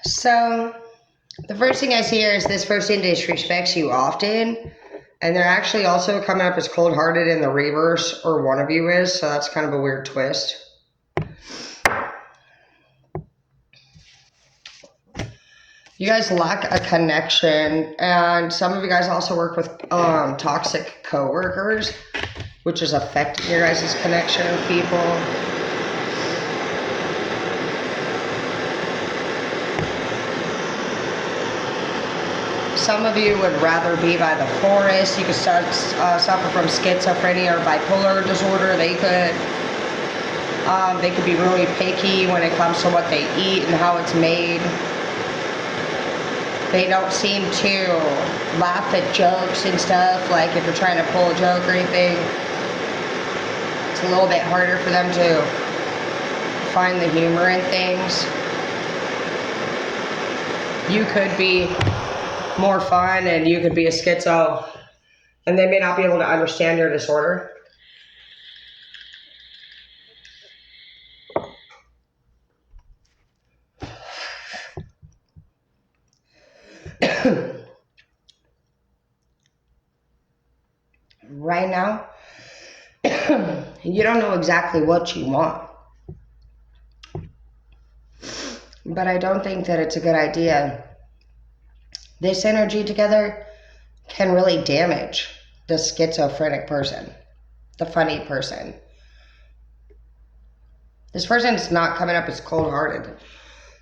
So, the first thing I see here is this person disrespects you often, and they're actually also coming up as cold hearted in the reverse, or one of you is, so that's kind of a weird twist. You guys lack a connection, and some of you guys also work with toxic coworkers, which is affecting your guys' connection with people. Some of you would rather be by the forest. You could suffer from schizophrenia or bipolar disorder. They could be really picky when it comes to what they eat and how it's made. They don't seem to laugh at jokes and stuff. Like if you're trying to pull a joke or anything, it's a little bit harder for them to find the humor in things. You could be more fun and you could be a schizo, and they may not be able to understand your disorder. Right now, you don't know exactly what you want. But I don't think that it's a good idea. This energy together can really damage the schizophrenic person, the funny person. This person's not coming up as cold-hearted.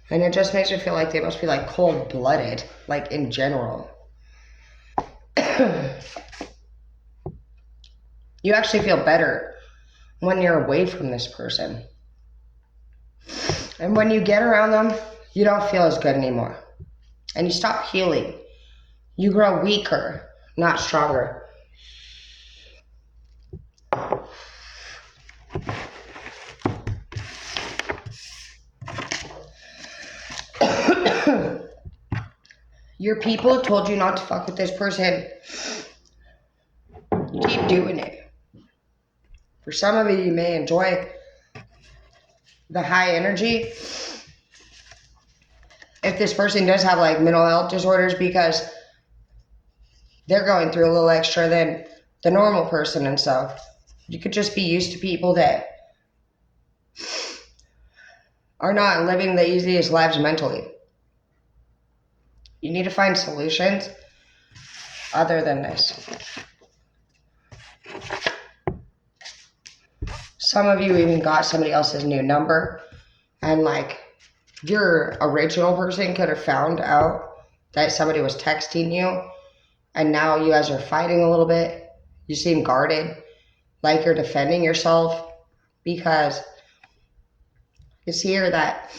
And it just makes me feel like they must be like cold-blooded, like in general. You actually feel better when you're away from this person. And when you get around them, you don't feel as good anymore. And you stop healing. You grow weaker, not stronger. Your people told you not to fuck with this person. You keep doing it. For some of you may enjoy the high energy. If this person does have like mental health disorders, because they're going through a little extra than the normal person and stuff. You could just be used to people that are not living the easiest lives mentally. You need to find solutions other than this. Some of you even got somebody else's new number, and like your original person could have found out that somebody was texting you, and now you guys are fighting a little bit. You seem guarded, like you're defending yourself, because it's here that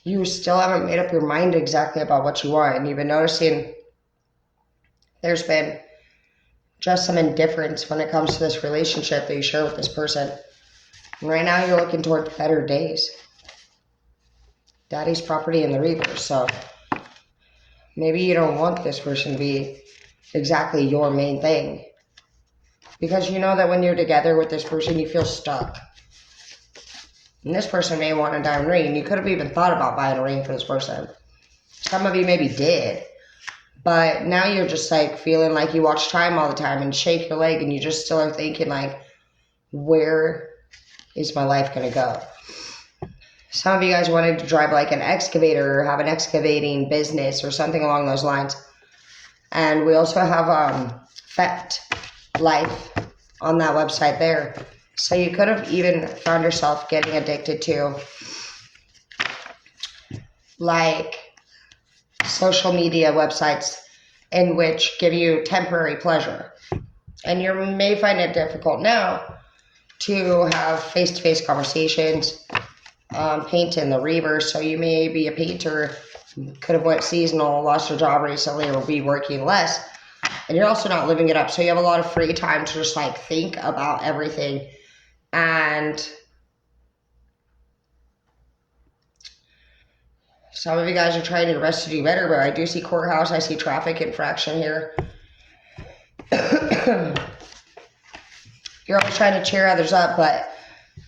you still haven't made up your mind exactly about what you want, and you've been noticing there's been just some indifference when it comes to this relationship that you share with this person. And right now you're looking toward better days. Daddy's property in the reverse, so maybe you don't want this person to be exactly your main thing. Because you know that when you're together with this person, you feel stuck. And this person may want a diamond ring. You could have even thought about buying a ring for this person. Some of you maybe did. But now you're just like feeling like you watch Time all the time and shake your leg, and you just still are thinking like, where is my life going to go? Some of you guys wanted to drive like an excavator or have an excavating business or something along those lines. And we also have Fet Life on that website there. So you could have even found yourself getting addicted to like social media websites in which give you temporary pleasure. And you may find it difficult now to have face-to-face conversations, paint in the reverse. So you may be a painter, could have went seasonal, lost your job recently, or be working less. And you're also not living it up. So you have a lot of free time to just like think about everything. And some of you guys are trying your best to do better, but I do see courthouse. I see traffic infraction here. You're always trying to cheer others up, but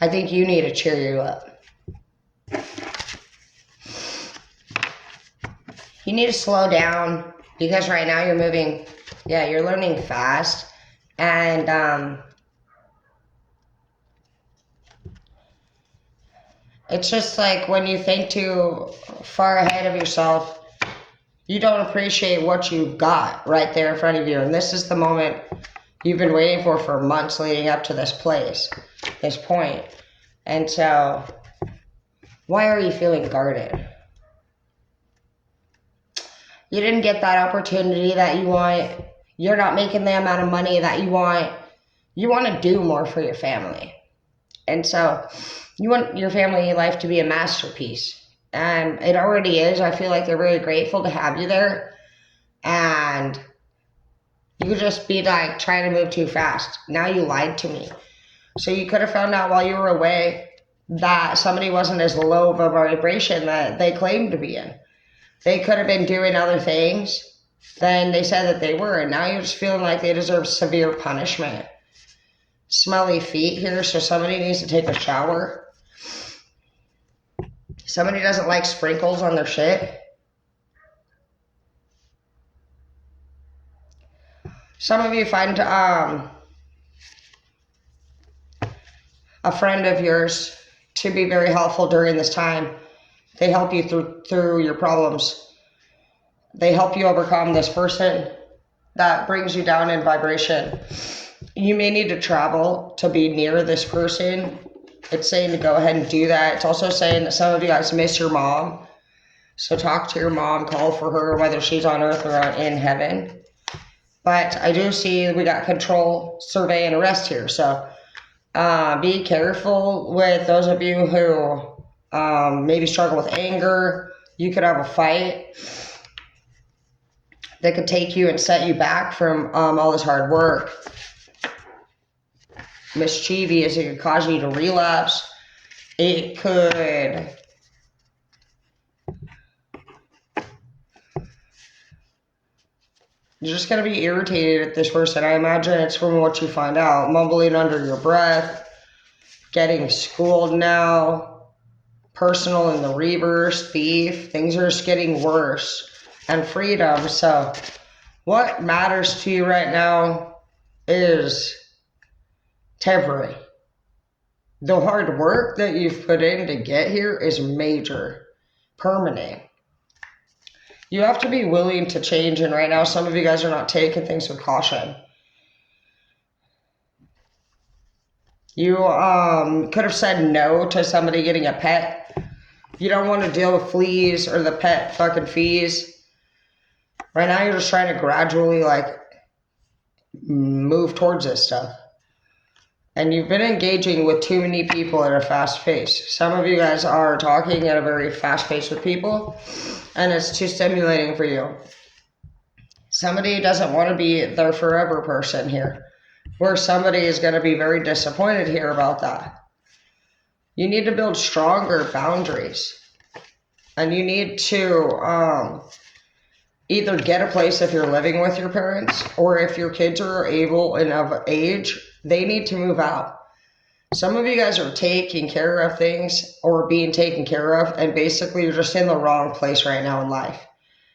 I think you need to cheer you up. You need to slow down because right now you're moving, yeah, you're learning fast. And it's just like when you think too far ahead of yourself, you don't appreciate what you've got right there in front of you. And this is the moment you've been waiting for months leading up to this point. And so, why are you feeling guarded? You didn't get that opportunity that you want. You're not making the amount of money that you want. You want to do more for your family. And so, you want your family life to be a masterpiece. And it already is. I feel like they're very grateful to have you there. And you could just be like trying to move too fast. Now you lied to me. So you could have found out while you were away that somebody wasn't as low of a vibration that they claimed to be in. They could have been doing other things than they said that they were. And now you're just feeling like they deserve severe punishment. Smelly feet here, so somebody needs to take a shower. Somebody doesn't like sprinkles on their shit. Some of you find a friend of yours to be very helpful during this time. They help you through your problems. They help you overcome this person that brings you down in vibration. You may need to travel to be near this person. It's saying to go ahead and do that. It's also saying that some of you guys miss your mom. So talk to your mom, call for her, whether she's on earth or in heaven. But I do see we got control, survey, and arrest here. So be careful with those of you who maybe struggle with anger. You could have a fight that could take you and set you back from all this hard work. Mischievous, it could cause you to relapse. It could you're just going to be irritated at this person. I imagine it's from what you find out. Mumbling under your breath. Getting schooled now. Personal in the reverse. Thief. Things are just getting worse. And freedom. So what matters to you right now is temporary. The hard work that you've put in to get here is major. Permanent. You have to be willing to change, and right now some of you guys are not taking things with caution. You could have said no to somebody getting a pet. You don't want to deal with fleas or the pet fucking fees. Right now you're just trying to gradually move towards this stuff. And you've been engaging with too many people at a fast pace. Some of you guys are talking at a very fast pace with people, and it's too stimulating for you. Somebody doesn't want to be their forever person here, where somebody is going to be very disappointed here about that. You need to build stronger boundaries, and you need to either get a place if you're living with your parents, or if your kids are able and of age, they need to move out. Some of you guys are taking care of things or being taken care of, and basically you're just in the wrong place right now in life.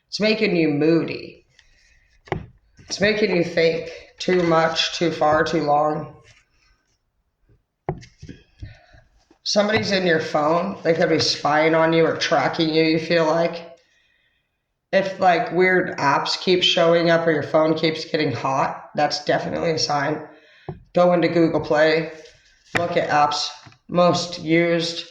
It's making you moody. It's making you think too much, too far, too long. Somebody's in your phone. They could be spying on you or tracking you, you feel like. If weird apps keep showing up or your phone keeps getting hot, that's definitely a sign. Go into Google Play, look at apps most used,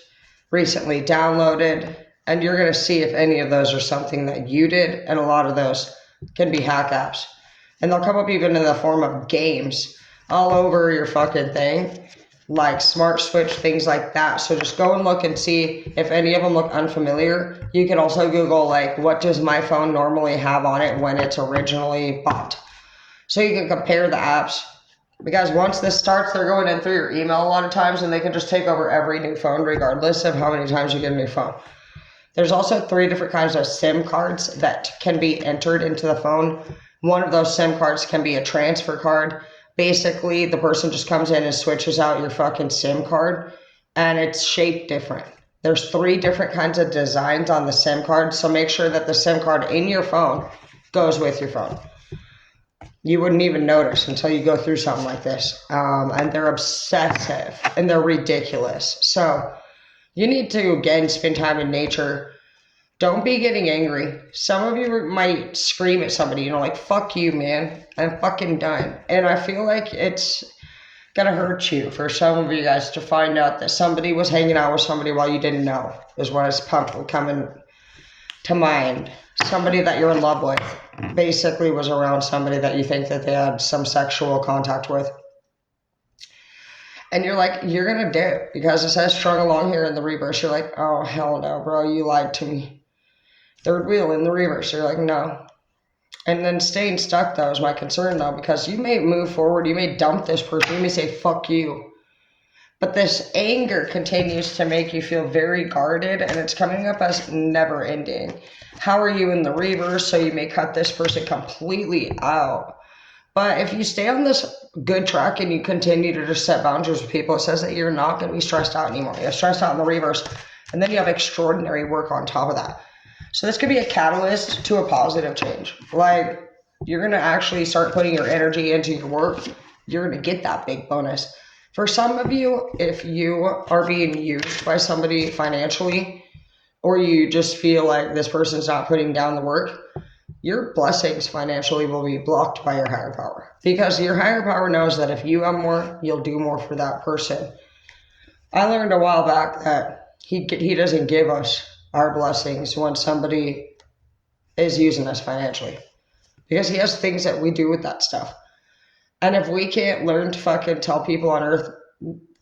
recently downloaded, and you're going to see if any of those are something that you did, and a lot of those can be hack apps. And they'll come up even in the form of games all over your fucking thing, like Smart Switch, things like that. So just go and look and see if any of them look unfamiliar. You can also Google, what does my phone normally have on it when it's originally bought? So you can compare the apps. Because once this starts, they're going in through your email a lot of times, and they can just take over every new phone regardless of how many times you get a new phone. There's also 3 different kinds of SIM cards that can be entered into the phone. One of those SIM cards can be a transfer card. Basically, the person just comes in and switches out your fucking SIM card, and it's shaped different. There's 3 different kinds of designs on the SIM card, so make sure that the SIM card in your phone goes with your phone. You wouldn't even notice until you go through something like this. And they're obsessive and they're ridiculous. So you need to, again, spend time in nature. Don't be getting angry. Some of you might scream at somebody, like, fuck you, man. I'm fucking done. And I feel like it's gonna hurt you for some of you guys to find out that somebody was hanging out with somebody while you didn't know, is what is coming to mind. Somebody that you're in love with basically was around somebody that you think that they had some sexual contact with. And you're like, you're gonna dip because it says strung along here in the reverse. You're like, oh, hell no, bro, you lied to me. Third wheel in the reverse. You're like, no. And then staying stuck, though, is my concern, though, because you may move forward. You may dump this person. You may say, fuck you. But this anger continues to make you feel very guarded, and it's coming up as never ending. How are you in the reverse? So you may cut this person completely out. But if you stay on this good track and you continue to just set boundaries with people, it says that you're not going to be stressed out anymore. You're stressed out in the reverse, and then you have extraordinary work on top of that. So this could be a catalyst to a positive change. Like, you're going to actually start putting your energy into your work. You're going to get that big bonus. For some of you, if you are being used by somebody financially, or you just feel like this person's not putting down the work, your blessings financially will be blocked by your higher power. Because your higher power knows that if you have more, you'll do more for that person. I learned a while back that he doesn't give us our blessings when somebody is using us financially. Because he has things that we do with that stuff. And if we can't learn to fucking tell people on earth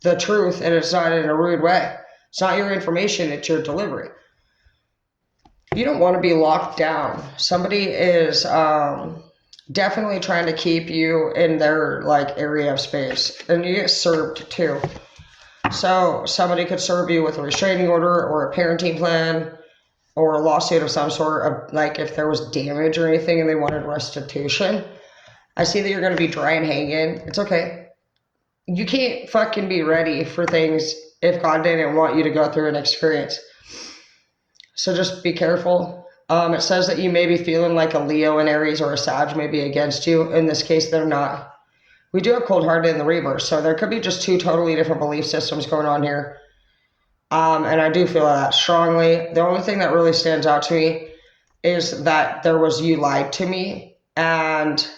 the truth, and it's not in a rude way, it's not your information, it's your delivery. You don't want to be locked down. Somebody is definitely trying to keep you in their area of space, and you get served too. So somebody could serve you with a restraining order or a parenting plan or a lawsuit of some sort, of if there was damage or anything and they wanted restitution. I see that you're going to be dry and hanging. It's okay. You can't fucking be ready for things if God didn't want you to go through an experience. So just be careful. It says that you may be feeling like a Leo, an Aries, or a Sag may be against you. In this case, they're not. We do have cold-hearted in the reverse, so there could be just 2 totally different belief systems going on here. And I do feel that strongly. The only thing that really stands out to me is that there was you lied to me, and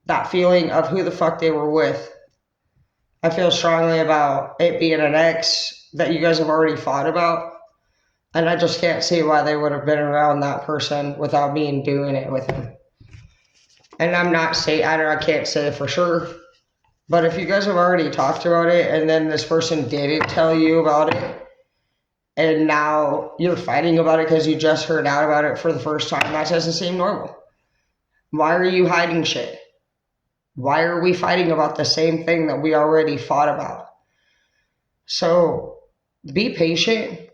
that feeling of who the fuck they were with. I feel strongly about it being an ex that you guys have already fought about. And I just can't see why they would have been around that person without me doing it with him. And I'm not saying, I can't say it for sure. But if you guys have already talked about it and then this person didn't tell you about it, and now you're fighting about it because you just heard out about it for the first time, that doesn't seem normal. Why are you hiding shit? Why are we fighting about the same thing that we already fought about? So be patient.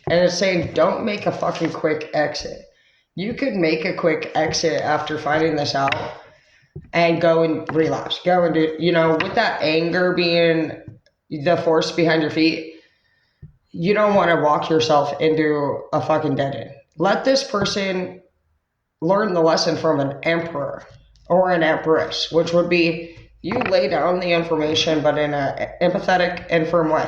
And it's saying don't make a fucking quick exit. You could make a quick exit after finding this out and go and relapse. Go and do, with that anger being the force behind your feet, you don't want to walk yourself into a fucking dead end. Let this person learn the lesson from an emperor or an empress, which would be you lay down the information, but in an empathetic and firm way.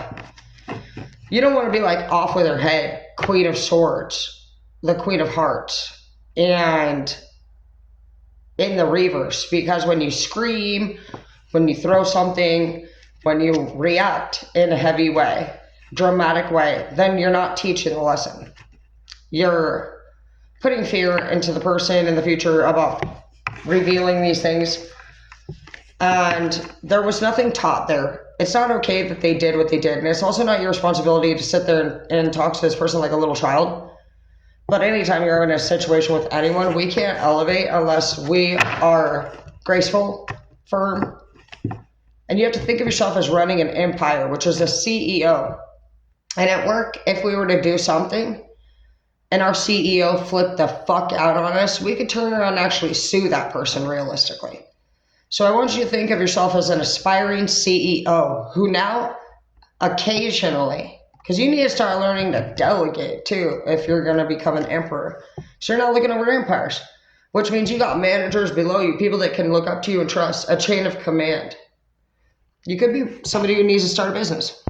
You don't want to be off with her head, Queen of Swords, the Queen of Hearts, and in the reverse. Because when you scream, when you throw something, when you react in a heavy way, dramatic way, then you're not teaching the lesson. You're putting fear into the person in the future about revealing these things. And there was nothing taught there. It's not okay that they did what they did. And it's also not your responsibility to sit there and talk to this person like a little child. But anytime you're in a situation with anyone, we can't elevate unless we are graceful, firm. And you have to think of yourself as running an empire, which is a CEO. And at work, if we were to do something and our CEO flipped the fuck out on us, we could turn around and actually sue that person realistically. So I want you to think of yourself as an aspiring CEO who now occasionally Because you need to start learning to delegate too if you're going to become an emperor. So you're not looking over empires, which means you got managers below you, people that can look up to you and trust, a chain of command. You could be somebody who needs to start a business.